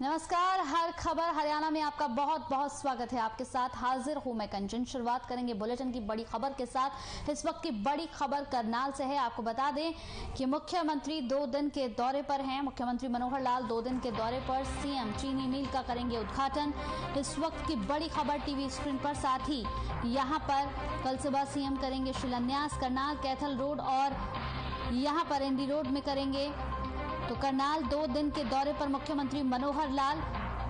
नमस्कार, हर खबर हरियाणा में आपका बहुत बहुत स्वागत है। आपके साथ हाजिर हूं मैं कंचन। शुरुआत करेंगे बुलेटिन की बड़ी खबर के साथ। इस वक्त की बड़ी खबर करनाल से है। आपको बता दें कि मुख्यमंत्री 2 दिन के दौरे पर हैं। मुख्यमंत्री मनोहर लाल 2 दिन के दौरे पर सीएम चीनी मिल का करेंगे उद्घाटन। इस वक्त की बड़ी खबर टीवी स्क्रीन पर। साथ ही यहाँ पर कल सुबह सीएम करेंगे शिलान्यास। करनाल कैथल रोड और यहाँ पर एनडी रोड में करेंगे। तो करनाल 2 दिन के दौरे पर मुख्यमंत्री मनोहर लाल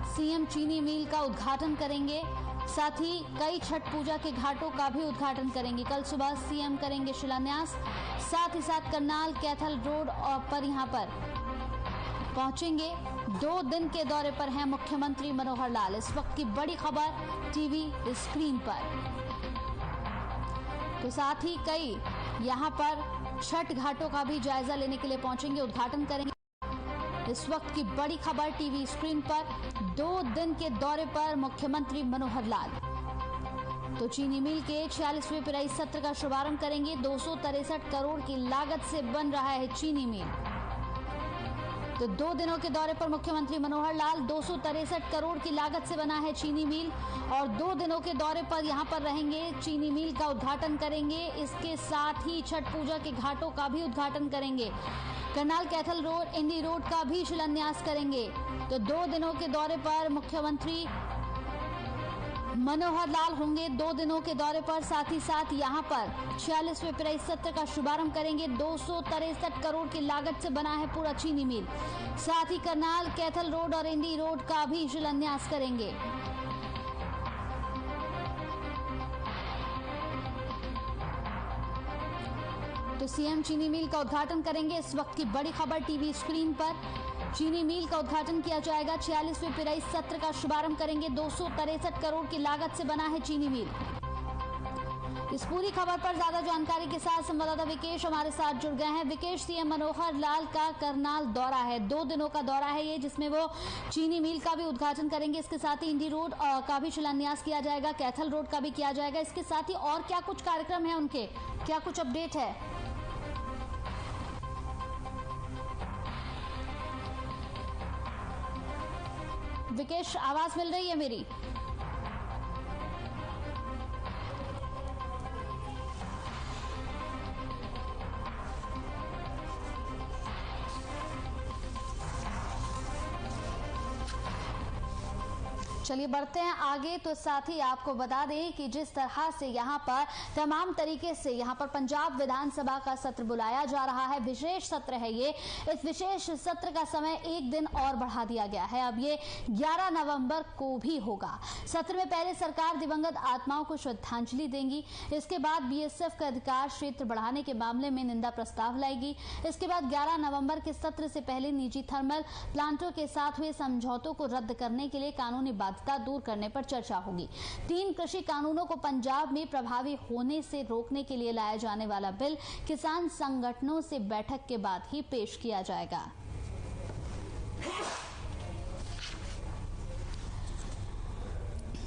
सीएम चीनी मिल का उद्घाटन करेंगे। साथ ही कई छठ पूजा के घाटों का भी उद्घाटन करेंगे। कल सुबह सीएम करेंगे शिलान्यास। साथ ही साथ करनाल कैथल रोड पर यहां पर पहुंचेंगे। 2 दिन के दौरे पर हैं मुख्यमंत्री मनोहर लाल। इस वक्त की बड़ी खबर टीवी स्क्रीन पर। तो साथ ही कई यहां पर छठ घाटों का भी जायजा लेने के लिए पहुंचेंगे, उद्घाटन करेंगे। इस वक्त की बड़ी खबर टीवी स्क्रीन पर। 2 दिन के दौरे पर मुख्यमंत्री मनोहर लाल तो चीनी मिल के 46वें पिराई सत्र का शुभारंभ करेंगे। 263 करोड़ की लागत से बन रहा है चीनी मिल। तो 2 दिनों के दौरे पर मुख्यमंत्री मनोहर लाल 263 करोड़ की लागत से बना है चीनी मिल और 2 दिनों के दौरे पर यहां पर रहेंगे। चीनी मिल का उद्घाटन करेंगे। इसके साथ ही छठ पूजा के घाटों का भी उद्घाटन करेंगे। Karnal Kaithal road ND road का भी शिलान्यास करेंगे। तो 2 दिनों के दौरे पर मुख्यमंत्री मनोहर लाल होंगे। 2 दिनों के दौरे पर साथ ही साथ यहां पर 46वें पिराई सत्र का शुभारंभ करेंगे। 263 करोड़ की लागत से बना है पूरा चीनी मिल। साथ ही करनाल कैथल रोड और एनडी रोड का भी शिलान्यास करेंगे। तो सीएम चीनी मिल का उद्घाटन करेंगे। इस वक्त की बड़ी खबर टीवी स्क्रीन पर। चीनी मिल का उद्घाटन किया जाएगा। 46वें पिराई सत्र का शुभारंभ करेंगे। 263 करोड़ की लागत से बना है चीनी मिल। इस पूरी खबर पर ज्यादा जानकारी के साथ संवाददाता विकेश हमारे साथ जुड़ गए हैं। विकेश, सीएम मनोहर लाल का करनाल दौरा है, 2 दिनों का दौरा है ये, जिसमें वो चीनी मिल का भी उद्घाटन करेंगे। इसके साथ ही इंडी रोड का भी शिलान्यास किया जाएगा, कैथल रोड का भी किया जाएगा। इसके साथ ही और क्या कुछ कार्यक्रम है उनके, क्या कुछ अपडेट है? विकेश, आवाज मिल रही है मेरी? चलिए बढ़ते हैं आगे। तो साथ ही आपको बता दें कि जिस तरह से यहाँ पर तमाम तरीके से यहाँ पर पंजाब विधानसभा का सत्र बुलाया जा रहा है, विशेष सत्र है ये। इस विशेष सत्र का समय 1 दिन और बढ़ा दिया गया है। अब ये 11 नवंबर को भी होगा। सत्र में पहले सरकार दिवंगत आत्माओं को श्रद्धांजलि देंगी। इसके बाद बीएसएफ का अधिकार क्षेत्र बढ़ाने के मामले में निंदा प्रस्ताव लाएगी। इसके बाद 11 नवंबर के सत्र से पहले निजी थर्मल प्लांटों के साथ हुए समझौतों को रद्द करने के लिए कानूनी दूर करने पर चर्चा होगी। 3 कृषि कानूनों को पंजाब में प्रभावी होने से रोकने के लिए लाया जाने वाला बिल किसान संगठनों से बैठक के बाद ही पेश किया जाएगा।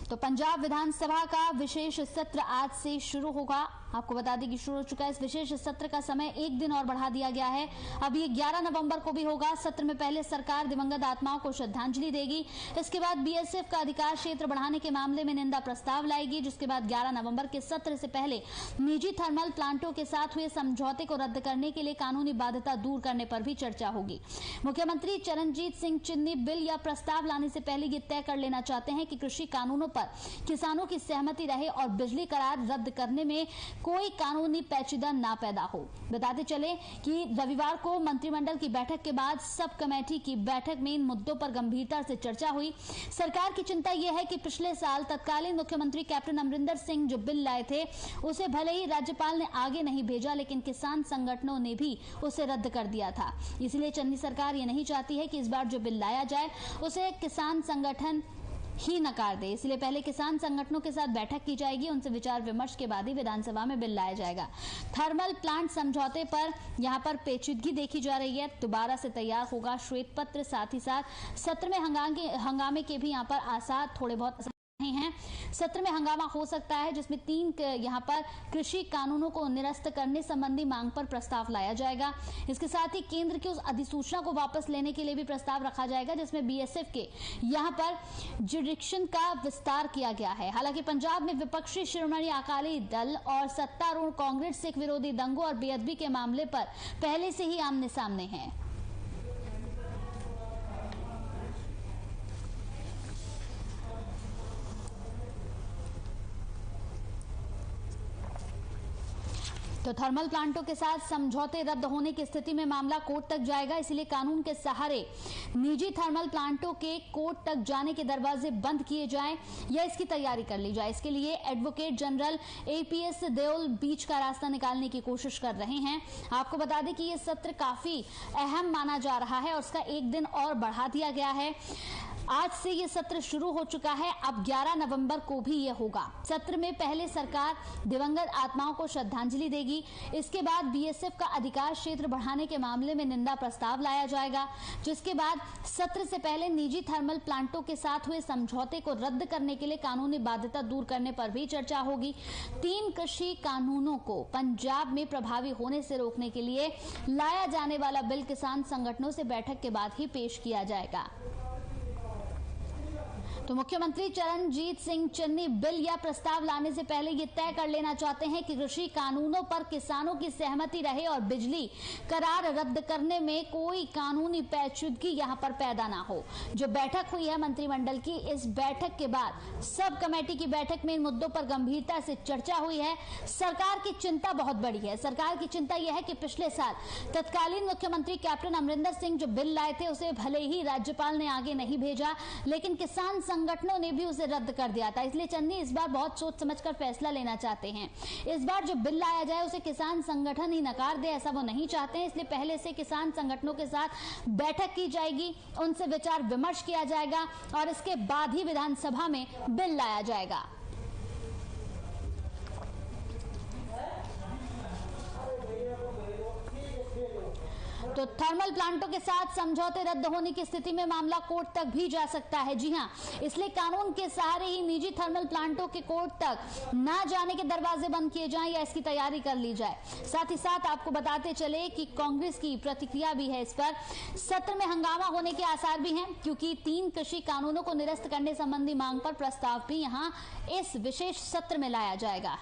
तो पंजाब विधानसभा का विशेष सत्र आज से शुरू होगा। आपको बता दें कि शुरू हो चुका है। इस विशेष सत्र का समय 1 दिन और बढ़ा दिया गया है। अब ये 11 नवंबर को भी होगा। सत्र में पहले सरकार दिवंगत आत्माओं को श्रद्धांजलि देगी। इसके बाद बीएसएफ का अधिकार क्षेत्र बढ़ाने के मामले में निंदा प्रस्ताव लाएगी, जिसके बाद 11 नवंबर के सत्र से पहले निजी थर्मल प्लांटों के साथ हुए समझौते को रद्द करने के लिए कानूनी बाध्यता दूर करने पर भी चर्चा होगी। मुख्यमंत्री चरणजीत सिंह चन्नी बिल या प्रस्ताव लाने से पहले ये तय कर लेना चाहते हैं कि कृषि कानूनों पर किसानों की सहमति रहे और बिजली करार रद्द करने में कोई कानूनी पेचीदा ना पैदा हो। बताते चले कि रविवार को मंत्रिमंडल की बैठक के बाद सब कमेटी की बैठक में इन मुद्दों पर गंभीरता से चर्चा हुई। सरकार की चिंता यह है कि पिछले साल तत्कालीन मुख्यमंत्री कैप्टन अमरिंदर सिंह जो बिल लाए थे, उसे भले ही राज्यपाल ने आगे नहीं भेजा, लेकिन किसान संगठनों ने भी उसे रद्द कर दिया था। इसलिए चन्नी सरकार ये नहीं चाहती है कि इस बार जो बिल लाया जाए उसे किसान संगठन ही नकार दे। इसलिए पहले किसान संगठनों के साथ बैठक की जाएगी। उनसे विचार विमर्श के बाद ही विधानसभा में बिल लाया जाएगा। थर्मल प्लांट समझौते पर यहां पर पेचीदगी देखी जा रही है। दोबारा से तैयार होगा श्वेत पत्र। साथ ही साथ सत्र में हंगामे के भी यहां पर आसार थोड़े बहुत हैं। सत्र में हंगामा हो सकता है, जिसमें 3 यहां पर कृषि कानूनों को निरस्त करने संबंधी मांग पर प्रस्ताव लाया जाएगा। इसके साथ ही केंद्र की उस अधिसूचना को वापस लेने के लिए भी प्रस्ताव रखा जाएगा, जिसमें बीएसएफ के यहां पर जुडिक्शन का विस्तार किया गया है। हालांकि पंजाब में विपक्षी शिरोमणि अकाली दल और सत्तारूढ़ कांग्रेस सिख विरोधी दंगों और बेअदबी के मामले पर पहले से ही आमने सामने हैं। तो थर्मल प्लांटों के साथ समझौते रद्द होने की स्थिति में मामला कोर्ट तक जाएगा, इसलिए कानून के सहारे निजी थर्मल प्लांटों के कोर्ट तक जाने के दरवाजे बंद किए जाएं या इसकी तैयारी कर ली जाए। इसके लिए एडवोकेट जनरल एपीएस देओल बीच का रास्ता निकालने की कोशिश कर रहे हैं। आपको बता दें कि यह सत्र काफी अहम माना जा रहा है और उसका 1 दिन और बढ़ा दिया गया है। आज से ये सत्र शुरू हो चुका है, अब 11 नवंबर को भी ये होगा। सत्र में पहले सरकार दिवंगत आत्माओं को श्रद्धांजलि देगी, इसके बाद बीएसएफ का अधिकार क्षेत्र बढ़ाने के मामले में निंदा प्रस्ताव लाया जाएगा, जिसके बाद सत्र से पहले निजी थर्मल प्लांटों के साथ हुए समझौते को रद्द करने के लिए कानूनी बाध्यता दूर करने पर भी चर्चा होगी। 3 कृषि कानूनों को पंजाब में प्रभावी होने से रोकने के लिए लाया जाने वाला बिल किसान संगठनों से बैठक के बाद ही पेश किया जाएगा। तो मुख्यमंत्री चरणजीत सिंह चन्नी बिल या प्रस्ताव लाने से पहले ये तय कर लेना चाहते हैं कि कृषि कानूनों पर किसानों की सहमति रहे और बिजली करार रद्द करने में कोई कानूनी पेचीदगी यहां पर पैदा ना हो। जो बैठक हुई है मंत्रिमंडल की, इस बैठक के बाद सब कमेटी की बैठक में इन मुद्दों पर गंभीरता से चर्चा हुई है। सरकार की चिंता बहुत बड़ी है। सरकार की चिंता यह है कि पिछले साल तत्कालीन मुख्यमंत्री कैप्टन अमरिंदर सिंह जो बिल लाए थे, उसे भले ही राज्यपाल ने आगे नहीं भेजा, लेकिन किसान संगठनों ने भी उसे रद्द कर दिया था। इसलिए चन्नी इस बार बहुत सोच समझकर फैसला लेना चाहते हैं। इस बार जो बिल लाया जाए उसे किसान संगठन ही नकार दे, ऐसा वो नहीं चाहते हैं। इसलिए पहले से किसान संगठनों के साथ बैठक की जाएगी, उनसे विचार विमर्श किया जाएगा और इसके बाद ही विधानसभा में बिल लाया जाएगा। तो थर्मल प्लांटों के साथ समझौते रद्द होने की स्थिति में मामला कोर्ट तक भी जा सकता है। जी हां, इसलिए कानून के सहारे ही निजी थर्मल प्लांटों के कोर्ट तक ना जाने के दरवाजे बंद किए जाएं या इसकी तैयारी कर ली जाए। साथ ही साथ आपको बताते चले कि कांग्रेस की प्रतिक्रिया भी है इस पर। सत्र में हंगामा होने के आसार भी हैं, क्योंकि 3 कृषि कानूनों को निरस्त करने संबंधी मांग पर प्रस्ताव भी यहां इस विशेष सत्र में लाया जाएगा।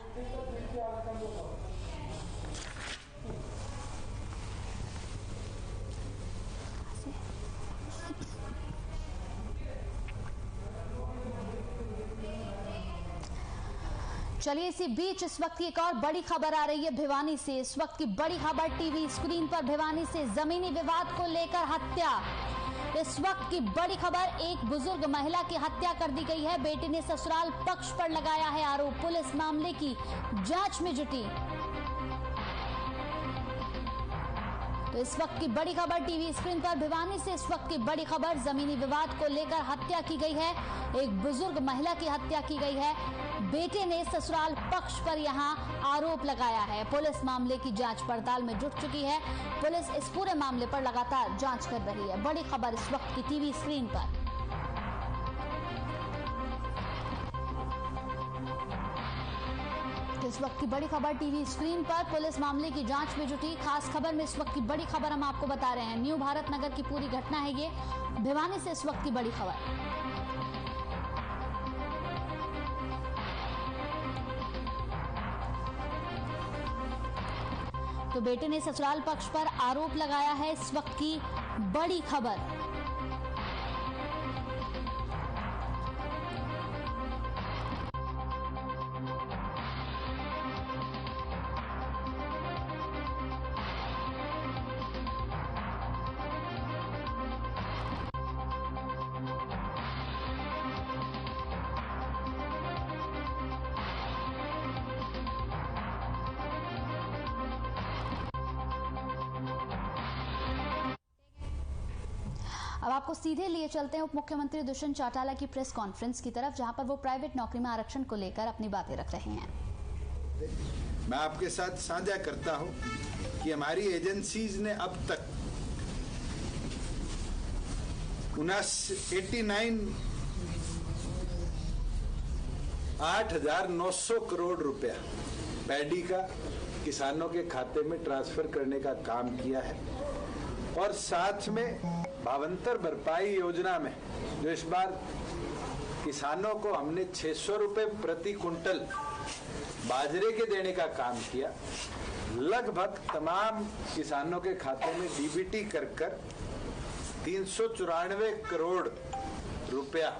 चलिए इसी बीच इस वक्त की एक और बड़ी खबर आ रही है भिवानी से। इस वक्त की बड़ी खबर टीवी स्क्रीन पर भिवानी से जमीनी विवाद को लेकर हत्या। इस वक्त की बड़ी खबर, एक बुजुर्ग महिला की हत्या कर दी गई है। बेटे ने ससुराल पक्ष पर लगाया है आरोप। पुलिस मामले की जांच में जुटी। तो इस वक्त की बड़ी खबर टीवी स्क्रीन पर भिवानी से। इस वक्त की बड़ी खबर, जमीनी विवाद को लेकर हत्या की गई है। एक बुजुर्ग महिला की हत्या की गई है। बेटे ने ससुराल पक्ष पर यहां आरोप लगाया है। पुलिस मामले की जांच पड़ताल में जुट चुकी है। पुलिस इस पूरे मामले पर लगातार जांच कर रही है। बड़ी खबर इस वक्त की टीवी स्क्रीन पर। इस वक्त की बड़ी खबर टीवी स्क्रीन पर, पुलिस मामले की जांच में जुटी। खास खबर में इस वक्त की बड़ी खबर हम आपको बता रहे हैं। न्यू भारत नगर की पूरी घटना है ये, भिवानी से इस वक्त की बड़ी खबर। तो बेटे ने ससुराल पक्ष पर आरोप लगाया है, इस वक्त की बड़ी खबर। अब आपको सीधे लिए चलते हैं उप मुख्यमंत्री दुष्यंत चौटाला की प्रेस कॉन्फ्रेंस की तरफ, जहां पर वो प्राइवेट नौकरी में आरक्षण को लेकर अपनी बातें रख रहे हैं। मैं आपके साथ साझा करता हूं कि हमारी एजेंसीज ने अब तक 89 8,900 करोड़ रुपया पैडी का किसानों के खाते में ट्रांसफर करने का काम किया है। और साथ में भावांतर भरपाई योजना में जो इस बार किसानों को हमने 600 रुपए प्रति कुंटल बाजरे के देने का काम किया। लगभग तमाम किसानों के खाते में डीबीटी कर 394 करोड़ रुपया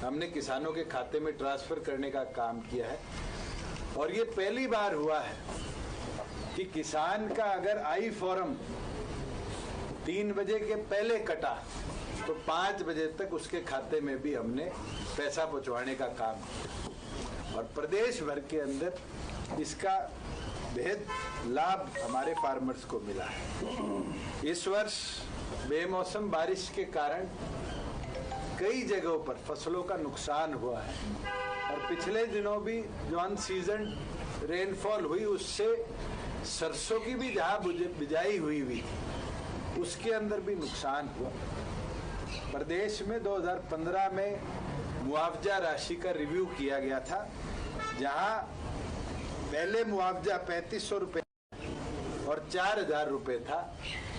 हमने किसानों के खाते में ट्रांसफर करने का काम किया है। और ये पहली बार हुआ है कि किसान का अगर आई फॉर्म 3 बजे के पहले कटा तो 5 बजे तक उसके खाते में भी हमने पैसा पहुंचवाने का काम किया। और प्रदेश भर के अंदर इसका बेहद लाभ हमारे फार्मर्स को मिला है। इस वर्ष बेमौसम बारिश के कारण कई जगहों पर फसलों का नुकसान हुआ है और पिछले दिनों भी जो अन सीजन रेनफॉल हुई उससे सरसों की भी जहां बिजाई हुई उसके अंदर भी नुकसान हुआ। प्रदेश में 2015 में मुआवजा राशि का रिव्यू किया गया था, जहां पहले मुआवजा 3500 रुपए और 4,000 रुपए था।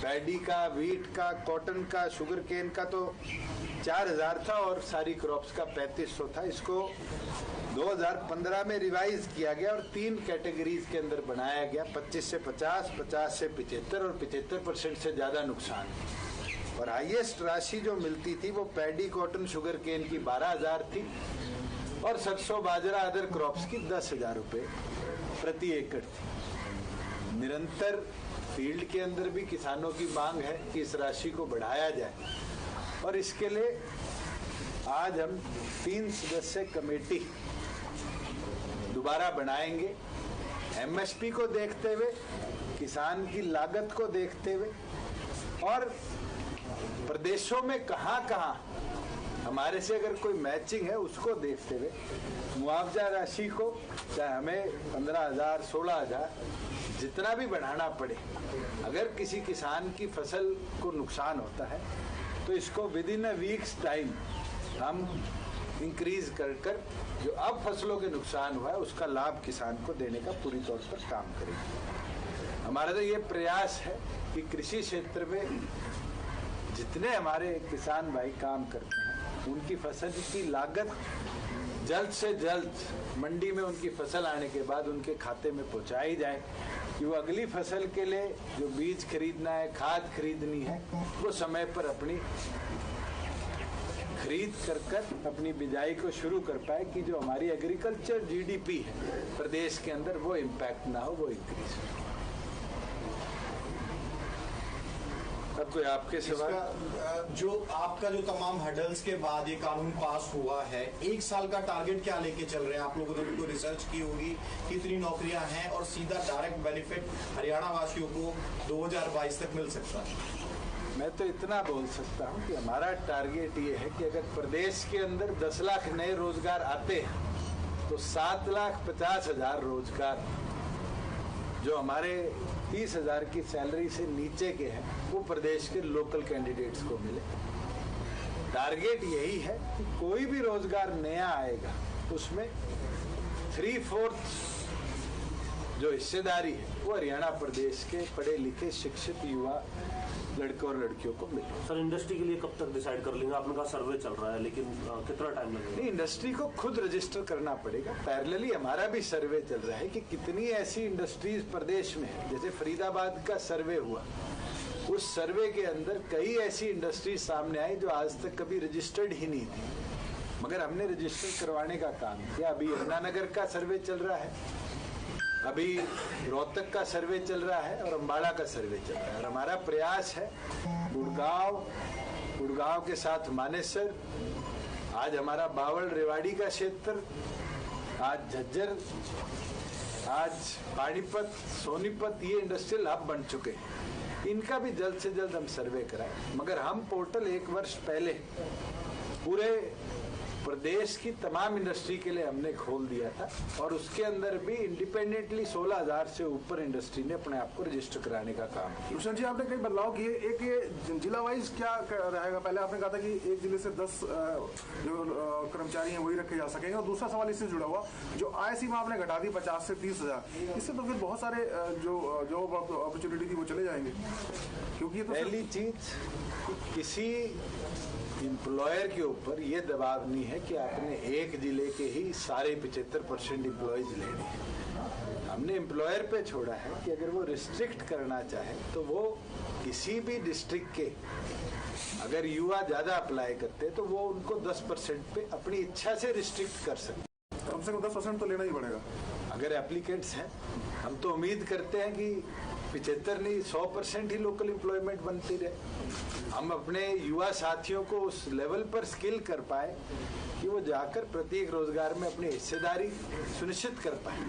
पैडी का, वीट का, कॉटन का, शुगर केन का तो 4,000 था और सारी क्रॉप्स का 3500 था। इसको 2015 में रिवाइज किया गया और 3 कैटेगरीज के अंदर बनाया गया, 25 से 50, 50 से 75 और 75% से ज्यादा नुकसान। और हाईएस्ट राशि जो मिलती थी वो पैडी, कॉटन, शुगर केन की 12,000 थी और सरसों, बाजरा, अदर क्रॉप्स की 10,000 रुपए प्रति एकड़ थी। निरंतर फील्ड के अंदर भी किसानों की मांग है कि इस राशि को बढ़ाया जाए और इसके लिए आज हम 3 सदस्यीय कमेटी दोबारा बनाएंगे। एमएसपी को देखते हुए, किसान की लागत को देखते हुए और प्रदेशों में कहां हमारे से अगर कोई मैचिंग है उसको देखते हुए मुआवजा राशि को चाहे हमें 15,000, 16,000 जितना भी बढ़ाना पड़े। अगर किसी किसान की फसल को नुकसान होता है तो इसको with in a weeks time हम इंक्रीज कर जो अब फसलों के नुकसान हुआ है उसका लाभ किसान को देने का पूरी तौर पर काम करेंगे। हमारा तो ये प्रयास है कि कृषि क्षेत्र में जितने हमारे किसान भाई काम करते हैं उनकी फसल की लागत जल्द से जल्द मंडी में उनकी फसल आने के बाद उनके खाते में पहुंचाई जाए कि वो अगली फसल के लिए जो बीज खरीदना है, खाद खरीदनी है, वो समय पर अपनी खरीद कर अपनी बिजाई को शुरू कर पाए कि जो हमारी एग्रीकल्चर जीडीपी है प्रदेश के अंदर वो इम्पैक्ट ना हो, वो इंक्रीज हो। अब कोई आपके सवाल? जो आपका जो तमाम हर्डल्स के बाद ये कानून पास हुआ है, 1 साल का टारगेट क्या लेके चल रहे हैं? आप लोगों ने भी रिसर्च की होगी, कितनी नौकरियां हैं और सीधा डायरेक्ट बेनिफिट हरियाणा वासियों को 2022 तक मिल सकता है? मैं तो इतना बोल सकता हूं कि हमारा टारगेट ये है कि अगर प्रदेश के अंदर 10 लाख नए रोजगार आते हैं तो 7,50,000 रोजगार जो हमारे 30,000 की सैलरी से नीचे के हैं वो प्रदेश के लोकल कैंडिडेट्स को मिले। टारगेट यही है कि कोई भी रोजगार नया आएगा उसमें 3/4 जो हिस्सेदारी है वो हरियाणा प्रदेश के पढ़े लिखे शिक्षित युवा लड़कों और लड़कियों को मिले। सर, इंडस्ट्री के लिए कब तक डिसाइड कर लेंगे? आपने कहा सर्वे चल रहा है, लेकिन कितना टाइम लगेगा? नहीं, इंडस्ट्री को खुद रजिस्टर करना पड़ेगा। पैरेलली हमारा भी सर्वे चल रहा है कि कितनी ऐसी इंडस्ट्रीज प्रदेश में है। जैसे फरीदाबाद का सर्वे हुआ, उस सर्वे के अंदर कई ऐसी इंडस्ट्रीज सामने आई जो आज तक कभी रजिस्टर्ड ही नहीं थी, मगर हमने रजिस्टर करवाने का काम किया। अभी यमुनानगर का सर्वे चल रहा है, अभी रोहतक का सर्वे चल रहा है और अम्बाड़ा का सर्वे चल रहा है। और हमारा प्रयास है गुड़गांव के साथ मानेसर, आज हमारा बावल रेवाड़ी का क्षेत्र, आज झज्जर, आज पानीपत, सोनीपत, ये इंडस्ट्रियल हब बन चुके हैं। इनका भी जल्द से जल्द हम सर्वे कराएं। मगर हम पोर्टल 1 वर्ष पहले पूरे प्रदेश की तमाम इंडस्ट्री के लिए हमने खोल दिया था और उसके अंदर भी इंडिपेंडेंटली 16,000 से ऊपर इंडस्ट्री ने अपने आप को रजिस्टर कराने का काम किया। दुष्यंत जी, आपने कई बदलाव किए। एक ये जिला वाइज क्या रहेगा? पहले आपने कहा था कि एक जिले से 10 जो कर्मचारी हैं वही रखे जा सकेंगे, और दूसरा सवाल इससे जुड़ा हुआ, जो आय सीमा आपने घटा दी 50 से 30,000, इससे तो फिर बहुत सारे जो जॉब अपॉर्चुनिटी थी वो चले जाएंगे, क्योंकि ये तो पहली चीज किसी एम्प्लॉयर के ऊपर ये दबाव नहीं है कि आपने एक जिले के ही सारे 75% एम्प्लॉयज लेने हैं। हमने एम्प्लॉयर पे छोड़ा है कि अगर वो रिस्ट्रिक्ट करना चाहे तो वो किसी भी डिस्ट्रिक्ट के अगर युवा ज्यादा अप्लाई करते तो वो उनको 10% पे अपनी इच्छा से रिस्ट्रिक्ट कर सकते। कम से कम 10% तो लेना ही पड़ेगा अगर एप्लीकेंट्स हैं। हम तो उम्मीद करते हैं कि 75 नहीं 100% ही लोकल एम्प्लॉयमेंट बनती रहे। हम अपने युवा साथियों को उस लेवल पर स्किल कर पाए कि वो जाकर प्रत्येक रोजगार में अपनी हिस्सेदारी सुनिश्चित कर पाए।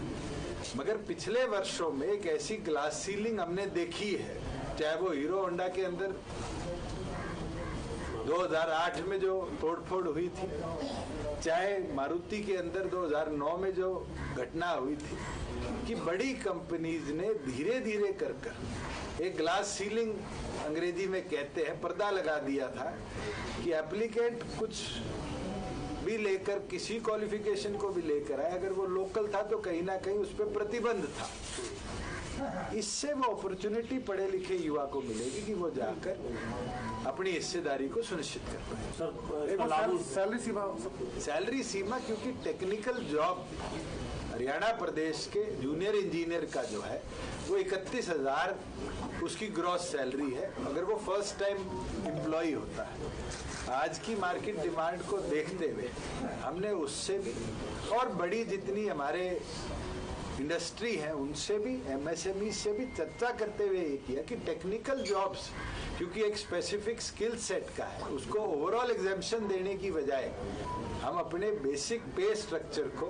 मगर पिछले वर्षों में एक ऐसी ग्लास सीलिंग हमने देखी है, चाहे वो हीरो होंडा के अंदर 2008 में जो तोड़फोड़ हुई थी, चाहे मारुति के अंदर 2009 में जो घटना हुई थी, कि बड़ी कंपनीज ने धीरे धीरे कर एक ग्लास सीलिंग अंग्रेजी में कहते हैं, पर्दा लगा दिया था कि एप्लीकेंट कुछ भी लेकर किसी क्वालिफिकेशन को भी लेकर आए, अगर वो लोकल था तो कहीं ना कहीं उस पर प्रतिबंध था। इससे वो अपॉर्चुनिटी पढ़े लिखे युवा को मिलेगी कि वो जाकर अपनी हिस्सेदारी को सुनिश्चित कर पाए। सैलरी सीमा क्योंकि टेक्निकल जॉब हरियाणा प्रदेश के जूनियर इंजीनियर का जो है वो 31,000 उसकी ग्रॉस सैलरी है अगर वो फर्स्ट टाइम एम्प्लॉय होता है। आज की मार्केट डिमांड को देखते हुए हमने उससे भी और बड़ी जितनी हमारे इंडस्ट्री है उनसे भी एमएसएमई से भी चर्चा करते हुए ये किया कि टेक्निकल जॉब्स क्योंकि एक स्पेसिफिक स्किल सेट का है, उसको ओवरऑल एग्जेम्पशन देने की बजाय हम अपने बेसिक पे स्ट्रक्चर को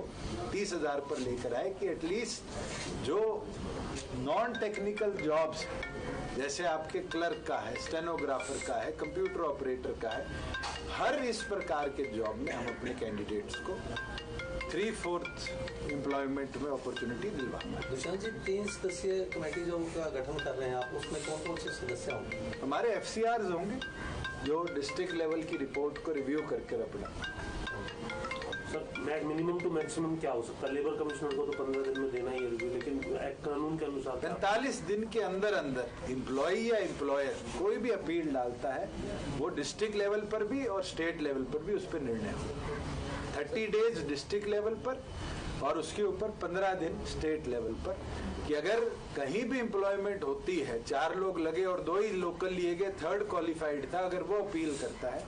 30,000 पर लेकर आए कि एटलीस्ट जो नॉन टेक्निकल जॉब्स जैसे आपके क्लर्क का है, स्टेनोग्राफर का है, कंप्यूटर ऑपरेटर का है, हर इस प्रकार के जॉब में हम अपने कैंडिडेट्स को 3/4 एम्प्लॉयमेंट में अपॉर्चुनिटी दिलवा। दुष्यंत जी, 3 सदस्यीय कमेटी जो का गठन कर रहे हैं आप, उसमें कौन कौन से सदस्य होंगे? हमारे FCRs होंगे जो डिस्ट्रिक्ट लेवल की रिपोर्ट को रिव्यू करके अपना। सर, मिनिमम टू मैक्सिमम क्या हो सकता है? लेबर कमिश्नर को तो 15 दिन में देना ही है रिव्यू, लेकिन एक्ट कानून के अनुसार 45 दिन के अंदर अंदर एम्प्लॉई या एम्प्लॉयर कोई भी अपील डालता है वो डिस्ट्रिक्ट लेवल पर भी और स्टेट लेवल पर भी उस पर निर्णय हो। 30 डेज डिस्ट्रिक्ट लेवल पर और उसके ऊपर 15 दिन स्टेट लेवल पर कि अगर कहीं भी एम्प्लॉयमेंट होती है, 4 लोग लगे और 2 ही लोकल लिए गए, 3rd क्वालिफाइड था, अगर वो अपील करता है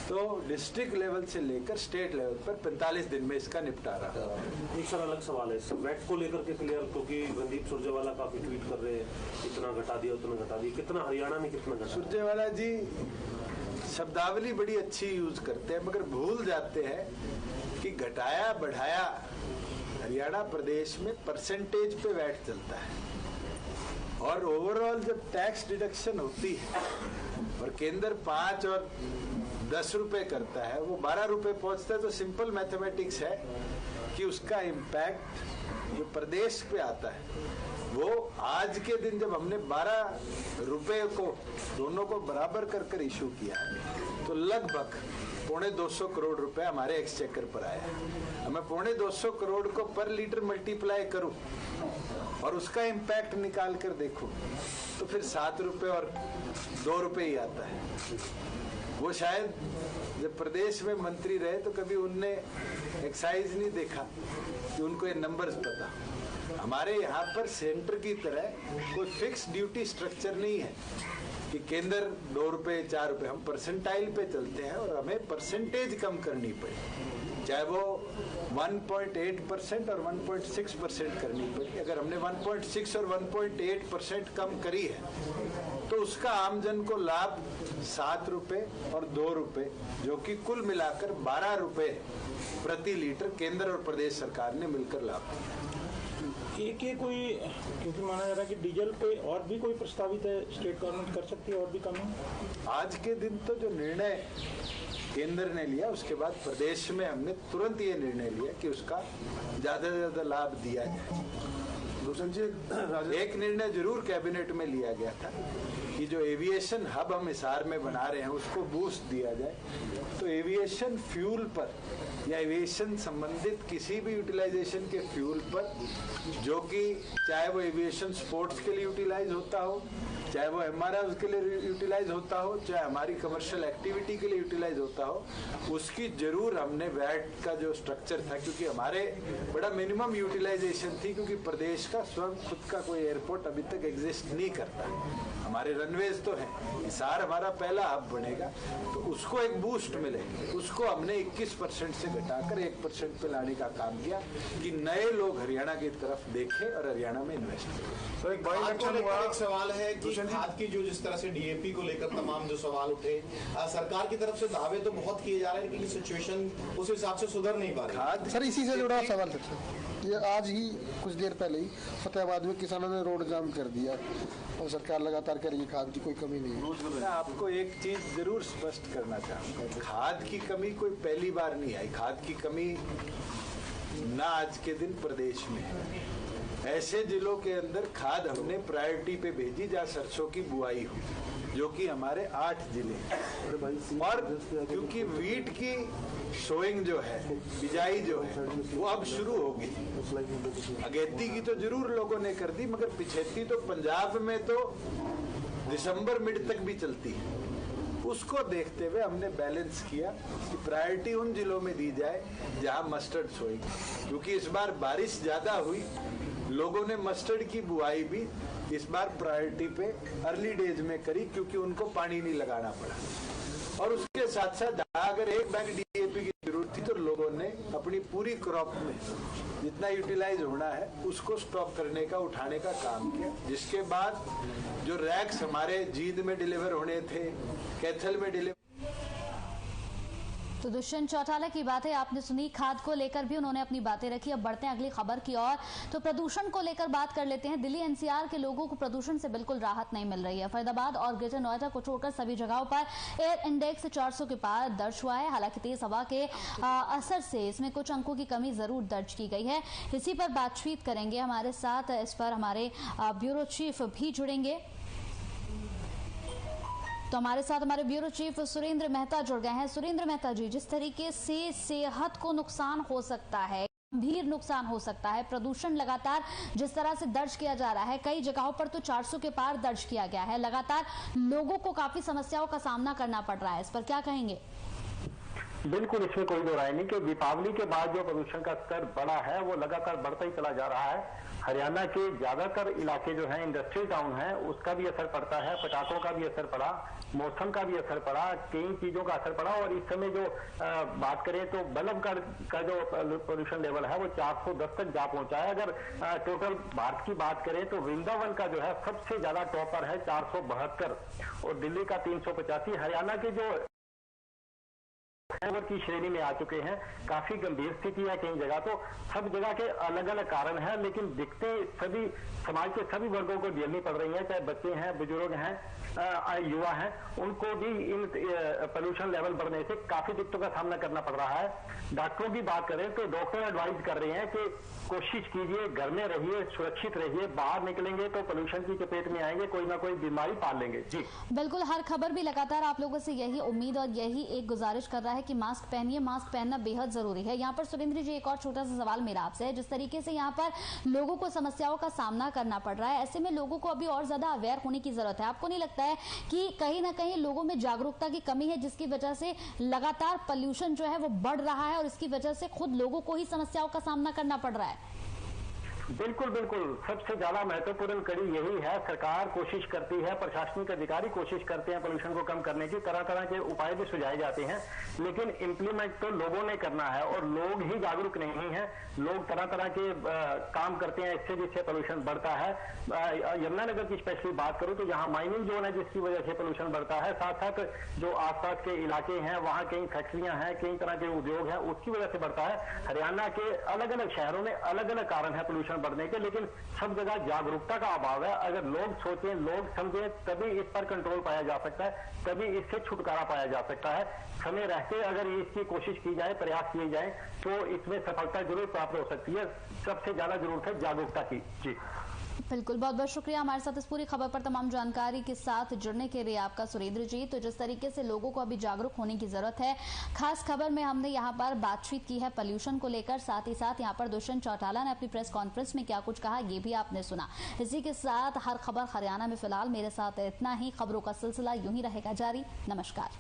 तो डिस्ट्रिक्ट लेवल से लेकर स्टेट लेवल पर 45 दिन में इसका निपटारा। एक सर अलग सवाल है सर, वैट को लेकर के क्लियर, क्योंकि रणदीप सुरजेवाला काफी ट्वीट कर रहे हैं, इतना घटा दिया उतना घटा दिया, कितना हरियाणा ने कितना घटा? सुरजेवाला जी शब्दावली बड़ी अच्छी यूज करते हैं मगर भूल जाते हैं कि घटाया बढ़ाया हरियाणा प्रदेश में परसेंटेज पे वैट चलता है और ओवरऑल जब टैक्स डिडक्शन होती है और केंद्र 5 और 10 रुपए करता है, वो 12 रुपए पहुंचता है, तो सिंपल मैथमेटिक्स है कि उसका इम्पैक्ट जो प्रदेश पे आता है वो आज के दिन जब हमने 12 रुपए को दोनों को बराबर कर कर इशू किया है तो लगभग 250 करोड़ रुपए हमारे एक्सचेकर पर आया है। मैं 250 करोड़ को पर लीटर मल्टीप्लाई करूं और उसका इम्पैक्ट निकाल कर देखूं तो फिर 7 रुपए और 2 रुपए ही आता है। वो शायद जब प्रदेश में मंत्री रहे तो कभी उनने एक्साइज नहीं देखा कि उनको ये नंबर्स पता। हमारे यहाँ पर सेंटर की तरह कोई फिक्स ड्यूटी स्ट्रक्चर नहीं है कि केंद्र 2 रुपए 4 रुपए, हम परसेंटाइल पे चलते हैं और हमें परसेंटेज कम करनी पड़े, चाहे वो 1.8% और 1.6% करनी पड़ी। अगर हमने 1.6 और 1.8% कम करी है तो उसका आमजन को लाभ 7 रुपए और 2 रुपए जो कि कुल मिलाकर 12 रुपए प्रति लीटर केंद्र और प्रदेश सरकार ने मिलकर लाभ दिया। ये कोई, क्योंकि माना जा रहा है कि डीजल पे और भी कोई प्रस्तावित है, स्टेट गवर्नमेंट कर सकती है और भी कानून? आज के दिन तो जो निर्णय केंद्र ने लिया, उसके बाद प्रदेश में हमने तुरंत ये निर्णय लिया कि उसका ज्यादा से ज्यादा लाभ दिया जाए। एक निर्णय जरूर कैबिनेट में लिया गया था कि जो एविएशन हब हम हिसार में बना रहे हैं उसको बूस्ट दिया जाए, तो एविएशन फ्यूल पर या एविएशन संबंधित किसी भी यूटिलाइजेशन के फ्यूल पर, जो कि चाहे वो एविएशन स्पोर्ट्स के लिए यूटिलाइज होता हो, चाहे वो एमआरआई के लिए यूटिलाइज होता हो, चाहे हमारी कमर्शियल एक्टिविटी के लिए यूटिलाइज होता हो, उसकी जरूर हमने वैट का जो स्ट्रक्चर था, क्योंकि हमारे बड़ा मिनिमम यूटिलाइजेशन थी, क्योंकि प्रदेश का स्वयं खुद का कोई एयरपोर्ट अभी तक एग्जिस्ट नहीं करता। हमारे रनवेज तो हैं, हिसार हमारा पहला हब बनेगा, तो उसको एक बूस्ट मिले, उसको हमने 21% से घटाकर 1% पे लाने का काम किया कि नए लोग हरियाणा की तरफ देखें और हरियाणा में इन्वेस्ट करें। तो एक सवाल है कि खाद की जो जिस तरह से डीएपी को लेकर तमाम जो सवाल उठे, सरकार की तरफ से दावे तो बहुत किए जा रहे हैं, लेकिन सिचुएशन उस हिसाब से सुधर नहीं पा रही। सर इसी से जुड़ा सवाल था, ये आज ही कुछ देर पहले ही फतेहाबाद में किसानों ने रोड जाम कर दिया और सरकार लगातार कह रही है खाद की कोई कमी नहीं है। मैं आपको एक चीज जरूर स्पष्ट करना चाहूंगा, खाद की कमी कोई पहली बार नहीं आई। खाद की कमी ना आज के दिन प्रदेश में है। ऐसे जिलों के अंदर खाद हमने प्रायोरिटी पे भेजी जहाँ सरसों की बुआई हो, जो कि हमारे 8 जिले हैं। और क्योंकि वीट की सोइंग जो है, बिजाई जो है, वो अब शुरू होगी। अगेती की तो जरूर लोगों ने कर दी, मगर पिछेती तो पंजाब में तो दिसंबर मिड तक भी चलती है। उसको देखते हुए हमने बैलेंस किया कि प्रायोरिटी उन जिलों में दी जाए जहां मस्टर्ड सोइंग, क्योंकि इस बार बारिश ज्यादा हुई, लोगों ने मस्टर्ड की बुआई भी इस बार प्रायोरिटी पे अर्ली डेज में करी, क्योंकि उनको पानी नहीं लगाना पड़ा। और उसके साथ साथ अगर एक बैग डीएपी की जरूरत थी तो लोगों ने अपनी पूरी क्रॉप में जितना यूटिलाइज होना है उसको स्टॉक करने का, उठाने का काम किया। जिसके बाद जो रैक्स हमारे जींद में डिलीवर होने थे, कैथल में डिलीवर। तो दुष्यंत चौटाला की बातें आपने सुनी, खाद को लेकर भी उन्होंने अपनी बातें रखी। अब बढ़ते हैं अगली खबर की ओर, तो प्रदूषण को लेकर बात कर लेते हैं। दिल्ली एनसीआर के लोगों को प्रदूषण से बिल्कुल राहत नहीं मिल रही है। फरीदाबाद और ग्रेटर नोएडा को छोड़कर सभी जगहों पर एयर इंडेक्स 400 के पार दर्ज हुआ है। हालांकि तेज हवा के असर से इसमें कुछ अंकों की कमी जरूर दर्ज की गई है। इसी पर बातचीत करेंगे, हमारे साथ इस पर हमारे ब्यूरो चीफ भी जुड़ेंगे। तो हमारे साथ हमारे ब्यूरो चीफ सुरेंद्र मेहता जुड़ गए हैं। सुरेंद्र मेहता जी, जिस तरीके से सेहत को नुकसान हो सकता है, गंभीर नुकसान हो सकता है, प्रदूषण लगातार जिस तरह से दर्ज किया जा रहा है, कई जगहों पर तो 400 के पार दर्ज किया गया है, लगातार लोगों को काफी समस्याओं का सामना करना पड़ रहा है, इस पर क्या कहेंगे? बिल्कुल, इसमें कोई दो राय नहीं कि दीपावली के बाद जो प्रदूषण का स्तर बढ़ा है वो लगातार बढ़ता ही चला जा रहा है। हरियाणा के ज्यादातर इलाके जो हैं इंडस्ट्रियल टाउन है, उसका भी असर पड़ता है, पटाखों का भी असर पड़ा, मौसम का भी असर पड़ा, कई चीजों का असर पड़ा। और इस समय जो बात करें तो बल्लभगढ़ का जो पोल्यूशन लेवल है वो 410 तक जा पहुंचा है। अगर टोटल भारत की बात करें तो वृंदावन का जो है सबसे ज्यादा टॉपर है 472 और दिल्ली का 385। हरियाणा के जो की श्रेणी में आ चुके हैं, काफी गंभीर स्थिति है कई जगह। तो सब जगह के अलग अलग कारण हैं, लेकिन दिक्कतें सभी समाज के सभी वर्गों को झेलनी पड़ रही हैं, चाहे बच्चे हैं, बुजुर्ग हैं, युवा हैं, उनको भी इन पोल्यूशन लेवल बढ़ने से काफी दिक्कतों का सामना करना पड़ रहा है। डॉक्टरों की बात करें तो डॉक्टर एडवाइज कर रहे हैं कि कोशिश कीजिए, घर में रहिए, सुरक्षित रहिए, बाहर निकलेंगे तो पोल्यूशन की चपेट में आएंगे, कोई ना कोई बीमारी पाल लेंगे। जी बिल्कुल, हर खबर भी लगातार आप लोगों से यही उम्मीद और यही एक गुजारिश कर रहा है कि मास्क पहनिए, मास्क पहनना बेहद जरूरी है। यहाँ पर सुरेंद्र जी, एक और छोटा सा सवाल मेरा आपसे है, जिस तरीके से यहाँ पर लोगों को समस्याओं का सामना करना पड़ रहा है, ऐसे में लोगों को अभी और ज्यादा अवेयर होने की जरूरत है। आपको नहीं लगता है कि कहीं ना कहीं लोगों में जागरूकता की कमी है, जिसकी वजह से लगातार पोल्यूशन जो है वो बढ़ रहा है और इसकी वजह से खुद लोगों को ही समस्याओं का सामना करना पड़ रहा है? बिल्कुल बिल्कुल, सबसे ज्यादा महत्वपूर्ण कड़ी यही है। सरकार कोशिश करती है, प्रशासनिक अधिकारी कोशिश करते हैं पोल्यूशन को कम करने की, तरह तरह के उपाय भी सुझाए जाते हैं, लेकिन इम्प्लीमेंट तो लोगों ने करना है और लोग ही जागरूक नहीं हैं। लोग तरह तरह के काम करते हैं इससे, जिससे पोल्यूशन बढ़ता है। यमुनानगर की स्पेशली बात करूं तो यहाँ माइनिंग जोन है, जिसकी वजह से पोल्यूशन बढ़ता है। साथ साथ जो आसपास के इलाके हैं वहाँ कई फैक्ट्रियां हैं, कई तरह के उद्योग हैं, उसकी वजह से बढ़ता है। हरियाणा के अलग अलग शहरों में अलग अलग कारण है पोल्यूशन बढ़ने के, लेकिन सब जगह जागरूकता का अभाव है। अगर लोग सोचें, लोग समझें, तभी इस पर कंट्रोल पाया जा सकता है, तभी इससे छुटकारा पाया जा सकता है। समय रहते अगर इसकी कोशिश की जाए, प्रयास किए जाए, तो इसमें सफलता जरूर प्राप्त हो सकती है। सबसे ज्यादा जरूरत है जागरूकता की। जी बिल्कुल, बहुत बहुत शुक्रिया हमारे साथ इस पूरी खबर पर तमाम जानकारी के साथ जुड़ने के लिए आपका सुरेंद्र जी। तो जिस तरीके से लोगों को अभी जागरूक होने की जरूरत है, खास खबर में हमने यहाँ पर बातचीत की है पोल्यूशन को लेकर, साथ ही साथ यहाँ पर दुष्यंत चौटाला ने अपनी प्रेस कॉन्फ्रेंस में क्या कुछ कहा ये भी आपने सुना। इसी के साथ हर खबर हरियाणा में फिलहाल मेरे साथ इतना ही। खबरों का सिलसिला यूं ही रहेगा जारी। नमस्कार।